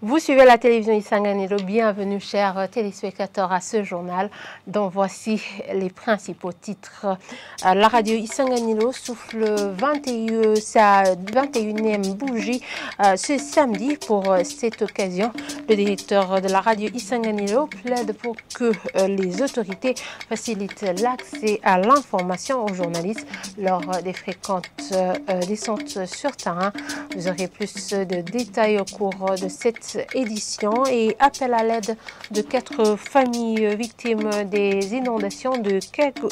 Vous suivez la télévision Isanganiro. Bienvenue, chers téléspectateurs, à ce journal dont voici les principaux titres. La radio Isanganiro souffle sa 21e bougie ce samedi. Pour cette occasion, le directeur de la radio Isanganiro plaide pour que les autorités facilitent l'accès à l'information aux journalistes lors des fréquentes descentes sur terrain. Vous aurez plus de détails au cours de cette édition et appel à l'aide de 4 familles victimes des inondations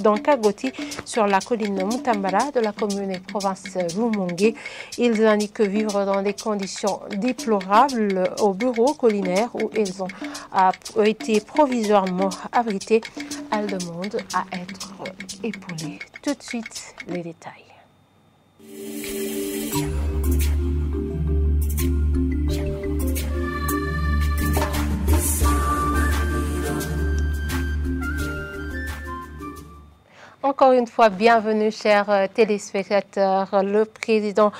dans Kagoti sur la colline Mutambara de la commune et province Rumongue. Ils indiquent vivre dans des conditions déplorables au bureau collinaire où ils ont été provisoirement abrités. Elles demandent à être épaulées. Tout de suite, les détails. Encore une fois, bienvenue, chers téléspectateurs. Le président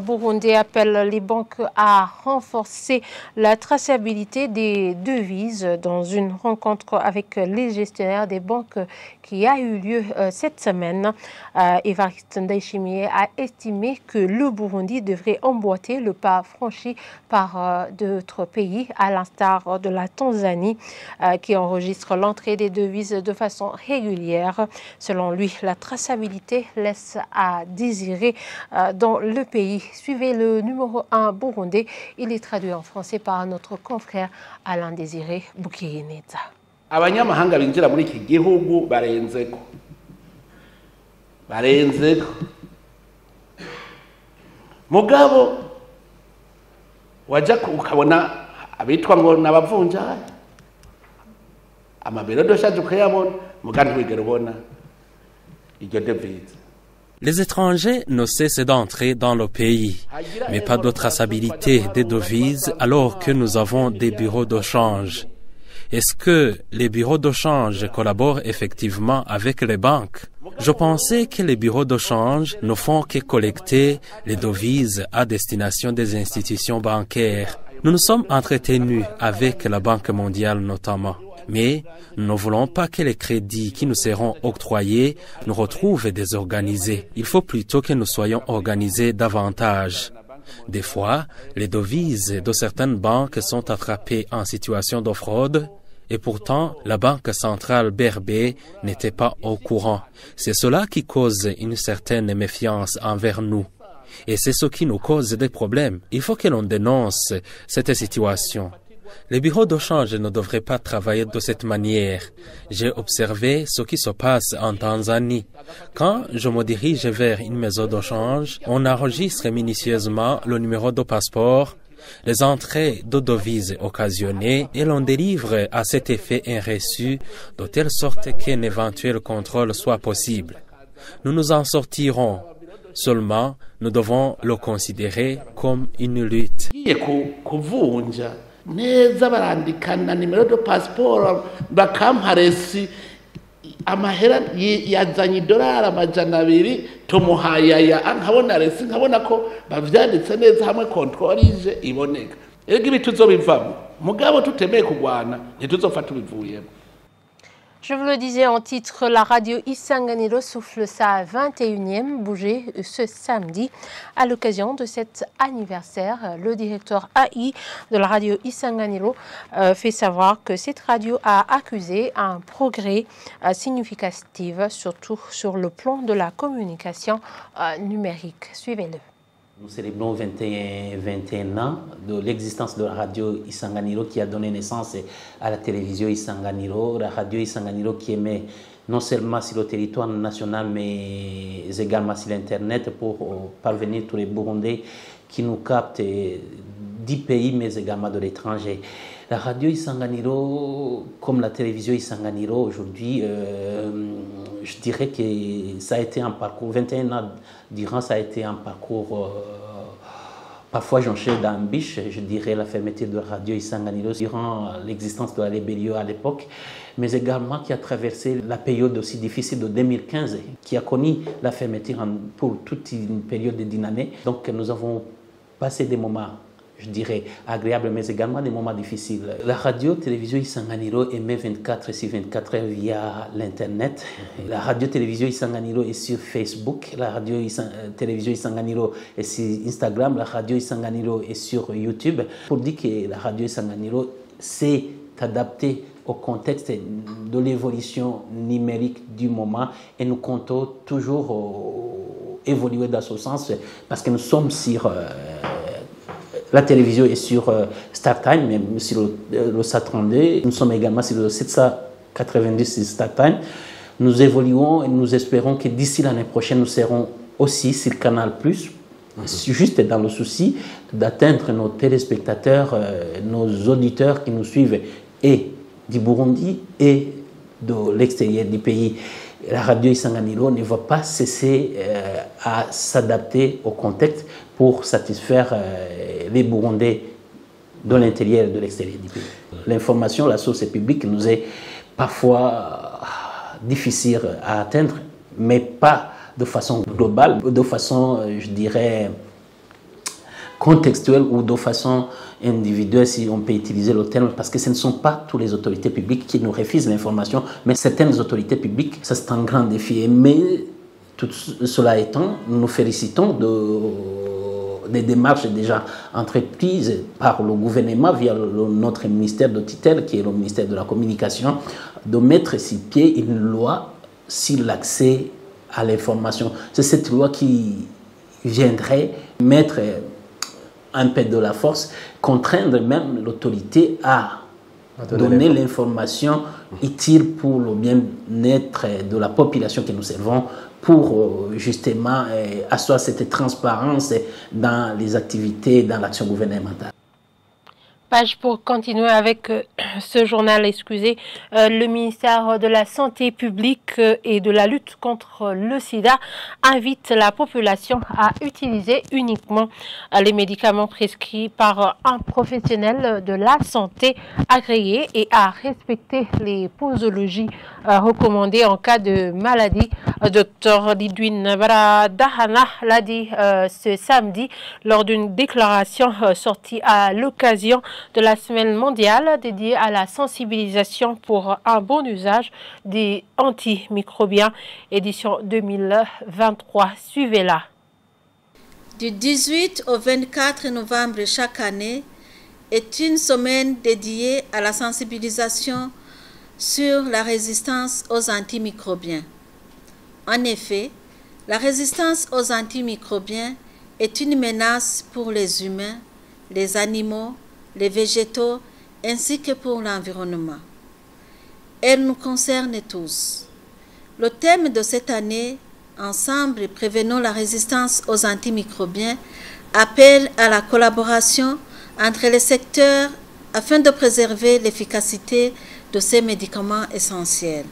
burundais appelle les banques à renforcer la traçabilité des devises dans une rencontre avec les gestionnaires des banques qui a eu lieu cette semaine. Évariste Ndayishimiye a estimé que le Burundi devrait emboîter le pas franchi par d'autres pays, à l'instar de la Tanzanie, qui enregistre l'entrée des devises de façon régulière. Selon lui, la traçabilité laisse à désirer dans le pays. Suivez le numéro 1 burundais. Il est traduit en français par notre confrère Alain Désiré Bukeyineza. Abanyamahanga binjira muri iki gihugu barenzeko mugabo waja ukabona abitwa ngo nabavunjaye amabero doshaje ukayabona mugandi wigera ubona iryo devise. Les étrangers ne cessent d'entrer dans le pays, mais pas de traçabilité des devises alors que nous avons des bureaux de change. Est-ce que les bureaux de change collaborent effectivement avec les banques? Je pensais que les bureaux de change ne font que collecter les devises à destination des institutions bancaires. Nous nous sommes entretenus avec la Banque mondiale notamment. Mais nous ne voulons pas que les crédits qui nous seront octroyés nous retrouvent désorganisés. Il faut plutôt que nous soyons organisés davantage. Des fois, les devises de certaines banques sont attrapées en situation de fraude et pourtant la Banque centrale BRB n'était pas au courant. C'est cela qui cause une certaine méfiance envers nous. Et c'est ce qui nous cause des problèmes. Il faut que l'on dénonce cette situation. Les bureaux de change ne devraient pas travailler de cette manière. J'ai observé ce qui se passe en Tanzanie. Quand je me dirige vers une maison de change, on enregistre minutieusement le numéro de passeport, les entrées de devises occasionnées et l'on délivre à cet effet un reçu de telle sorte qu'un éventuel contrôle soit possible. Nous nous en sortirons. Seulement, nous devons le considérer comme une lutte. Neza barandikana nimero de passeport bakamparesi amahera yazanye $200 tumuhayaya nkabona resi nkabona ko bavyanditse neza hamwe control ije iboneka ego ibituzo bivamo mugabo tutemeye kugwana ntituzofata ubivuyemo. Je vous le disais en titre, la radio Isanganiro souffle sa 21e bougie ce samedi. À l'occasion de cet anniversaire, le directeur AI de la radio Isanganiro fait savoir que cette radio a accusé un progrès significatif, surtout sur le plan de la communication numérique. Suivez-le. Nous célébrons 21 ans de l'existence de la radio Isanganiro qui a donné naissance à la télévision Isanganiro, la radio Isanganiro qui émet non seulement sur le territoire national mais également sur l'Internet pour parvenir tous les Burundais qui nous captent 10 pays mais également de l'étranger. La radio Isanganiro, comme la télévision Isanganiro aujourd'hui, je dirais que ça a été un parcours, 21 ans durant, ça a été un parcours, parfois jonché d'embûches, je dirais la fermeture de la radio Isanganiro durant l'existence de la rébellion à l'époque, mais également qui a traversé la période aussi difficile de 2015, qui a connu la fermeture pour toute une période d'une année. Donc nous avons passé des moments je dirais, agréables, mais également des moments difficiles. La radio-télévision Isanganiro émet 24 sur 24 heures via l'Internet. La radio-télévision Isanganiro est sur Facebook. La radio-télévision Isanganiro est sur Instagram. La radio Isanganiro est sur YouTube. Pour dire que la radio Isanganiro s'est adaptée au contexte de l'évolution numérique du moment et nous comptons toujours évoluer dans ce sens parce que nous sommes sur... La télévision est sur StarTime, même sur le SAT32. Nous sommes également sur le 790 sur StarTime. Nous évoluons et nous espérons que d'ici l'année prochaine, nous serons aussi sur Canal+, juste dans le souci d'atteindre nos téléspectateurs, nos auditeurs qui nous suivent et du Burundi et de l'extérieur du pays. La radio Isanganiro ne va pas cesser à s'adapter au contexte pour satisfaire les Burundais de l'intérieur et de l'extérieur du pays. L'information, la source publique nous est parfois difficile à atteindre, mais pas de façon globale, de façon, je dirais, contextuelle ou de façon individuelle, si on peut utiliser le terme, parce que ce ne sont pas toutes les autorités publiques qui nous refusent l'information, mais certaines autorités publiques, ça c'est un grand défi. Mais tout cela étant, nous nous félicitons des démarches déjà entreprises par le gouvernement via notre ministère de tutelle, qui est le ministère de la Communication, de mettre sur pied une loi sur l'accès à l'information. C'est cette loi qui viendrait mettre un peu de la force, contraindre même l'autorité à donner l'information utile pour le bien-être de la population que nous servons, pour justement asseoir cette transparence dans les activités, dans l'action gouvernementale. Page pour continuer avec ce journal, excusez, le ministère de la Santé publique et de la lutte contre le sida invite la population à utiliser uniquement les médicaments prescrits par un professionnel de la santé agréé et à respecter les posologies recommandées en cas de maladie. Dr Lidwin Baradahana l'a dit ce samedi lors d'une déclaration sortie à l'occasion de la semaine mondiale dédiée à la sensibilisation pour un bon usage des antimicrobiens, édition 2023. Suivez-la. Du 18 au 24 novembre chaque année est une semaine dédiée à la sensibilisation sur la résistance aux antimicrobiens. En effet, la résistance aux antimicrobiens est une menace pour les humains, les animaux, les végétaux, ainsi que pour l'environnement. Elle nous concerne tous. Le thème de cette année, Ensemble, prévenons la résistance aux antimicrobiens, appelle à la collaboration entre les secteurs afin de préserver l'efficacité de ces médicaments essentiels.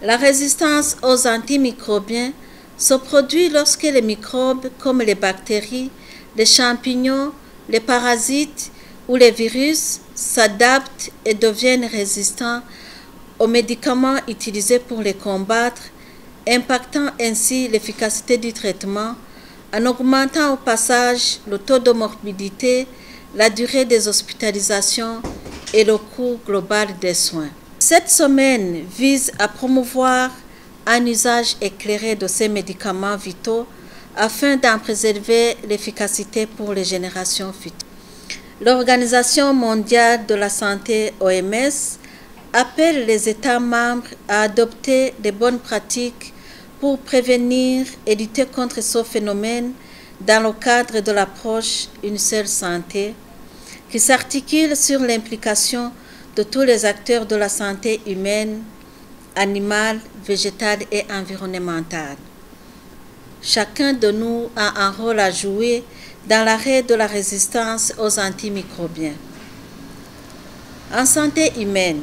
La résistance aux antimicrobiens se produit lorsque les microbes comme les bactéries, les champignons, les parasites ou les virus s'adaptent et deviennent résistants aux médicaments utilisés pour les combattre, impactant ainsi l'efficacité du traitement, en augmentant au passage le taux de morbidité, la durée des hospitalisations et le coût global des soins. Cette semaine vise à promouvoir un usage éclairé de ces médicaments vitaux afin d'en préserver l'efficacité pour les générations futures. L'Organisation mondiale de la santé, OMS, appelle les États membres à adopter des bonnes pratiques pour prévenir et lutter contre ce phénomène dans le cadre de l'approche Une seule santé, qui s'articule sur l'implication de tous les acteurs de la santé humaine, animale, végétale et environnementale. Chacun de nous a un rôle à jouer dans l'arrêt de la résistance aux antimicrobiens. En santé humaine,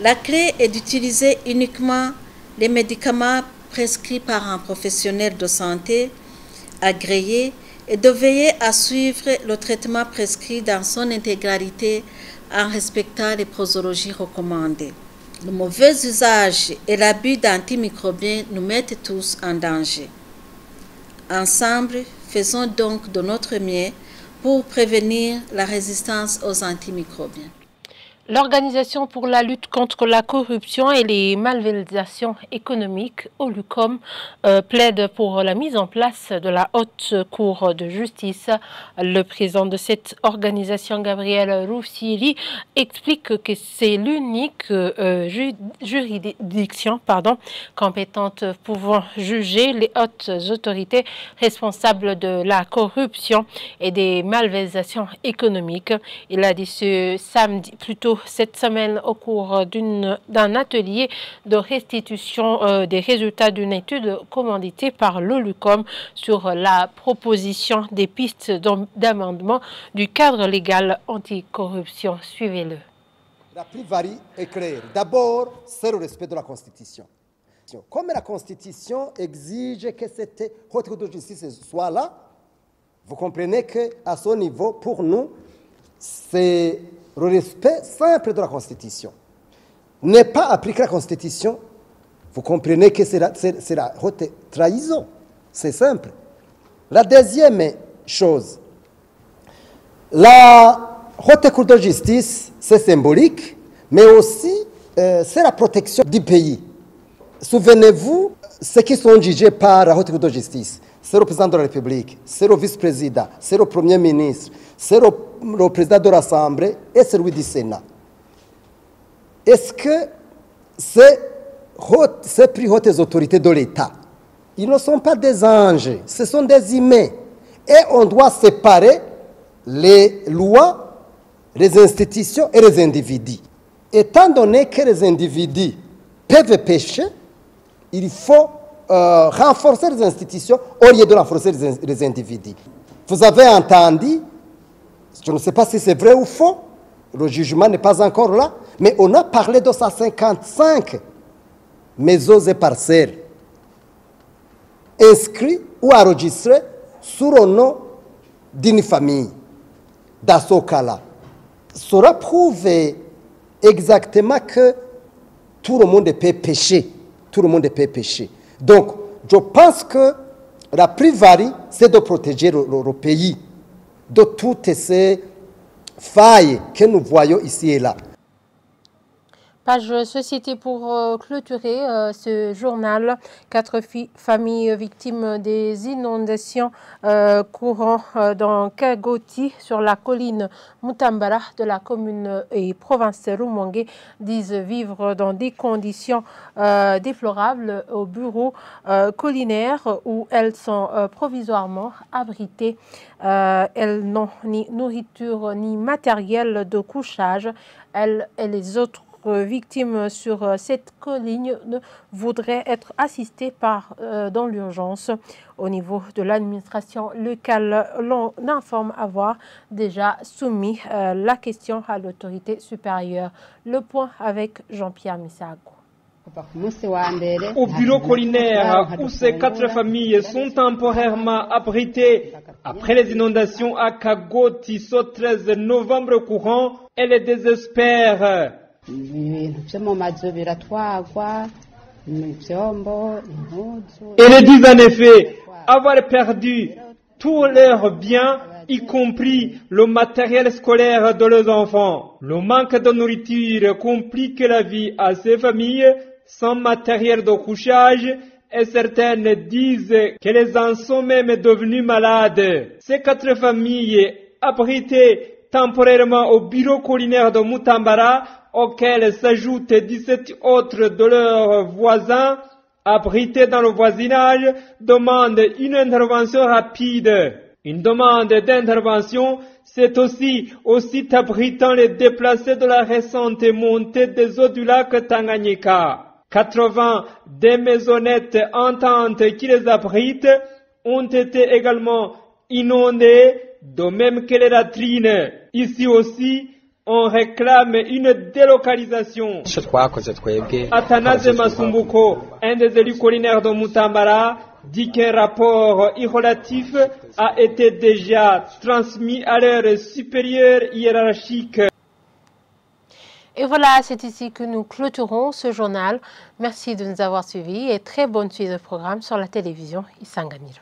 la clé est d'utiliser uniquement les médicaments prescrits par un professionnel de santé agréé et de veiller à suivre le traitement prescrit dans son intégralité en respectant les posologies recommandées. Le mauvais usage et l'abus d'antimicrobiens nous mettent tous en danger. Ensemble, faisons donc de notre mieux pour prévenir la résistance aux antimicrobiens. L'Organisation pour la lutte contre la corruption et les malversations économiques, OLUCOM, plaide pour la mise en place de la Haute Cour de justice. Le président de cette organisation, Gabriel Roussili, explique que c'est l'unique juridiction compétente pouvant juger les hautes autorités responsables de la corruption et des malversations économiques. Il a dit ce samedi, plutôt cette semaine, au cours d'un atelier de restitution des résultats d'une étude commanditée par l'OLUCOM sur la proposition des pistes d'amendement du cadre légal anticorruption. Suivez-le. La plaidoirie est claire. D'abord, c'est le respect de la Constitution. Comme la Constitution exige que cette haute cour de justice soit là, vous comprenez qu'à ce niveau, pour nous, c'est le respect simple de la Constitution. Ne pas appliquer la Constitution, vous comprenez que c'est la haute trahison. C'est simple. La deuxième chose, la haute cour de justice, c'est symbolique, mais aussi c'est la protection du pays. Souvenez-vous, ceux qui sont jugés par la haute cour de justice, c'est le président de la République, c'est le vice-président, c'est le premier ministre, c'est le président de l'Assemblée et celui du Sénat. Est-ce que ces plus hautes autorités de l'État, ils ne sont pas des anges, ce sont des humains. Et on doit séparer les lois, les institutions et les individus. Étant donné que les individus peuvent pécher, il faut renforcer les institutions au lieu de renforcer les individus. Vous avez entendu, je ne sais pas si c'est vrai ou faux, le jugement n'est pas encore là, mais on a parlé de 155 maisons et parcelles inscrits ou enregistrés sous le nom d'une famille. Dans ce cas-là, cela prouve exactement que tout le monde peut pécher. Tout le monde peut pécher. Donc, je pense que la plaidoirie, c'est de protéger le pays de toutes ces failles que nous voyons ici et là. Page Société pour clôturer ce journal. 4 familles victimes des inondations courant dans Kagoti sur la colline Mutambara de la commune et province de Rumongue disent vivre dans des conditions déplorables au bureau collinaire où elles sont provisoirement abritées. Elles n'ont ni nourriture ni matériel de couchage. Elles et les autres victimes sur cette colline voudraient être assistées dans l'urgence. Au niveau de l'administration locale, l'on informe avoir déjà soumis la question à l'autorité supérieure. Le point avec Jean-Pierre Misago. Au bureau collinaire où ces 4 familles sont temporairement abritées après les inondations à Kagoti ce 13 novembre courant, elles désespèrent. Elles disent en effet avoir perdu tous leurs biens, y compris le matériel scolaire de leurs enfants. Le manque de nourriture complique la vie à ces familles sans matériel de couchage et certaines disent qu'elles en sont même devenues malades. Ces 4 familles abritées temporairement au bureau collinaire de Mutambara, auxquels s'ajoutent 17 autres de leurs voisins abrités dans le voisinage, demandent une intervention rapide. Une demande d'intervention, c'est aussi au site abritant les déplacés de la récente montée des eaux du lac Tanganyika. 80 des maisonnettes ententes qui les abritent ont été également inondées, de même que les latrines. Ici aussi, on réclame une délocalisation. Athanase Masumbuko, un des élus collinaires de Mutambara, dit qu'un rapport irrelatif a été déjà transmis à leur supérieur hiérarchique. Et voilà, c'est ici que nous clôturons ce journal. Merci de nous avoir suivis et très bonne suite de programme sur la télévision Isanganiro.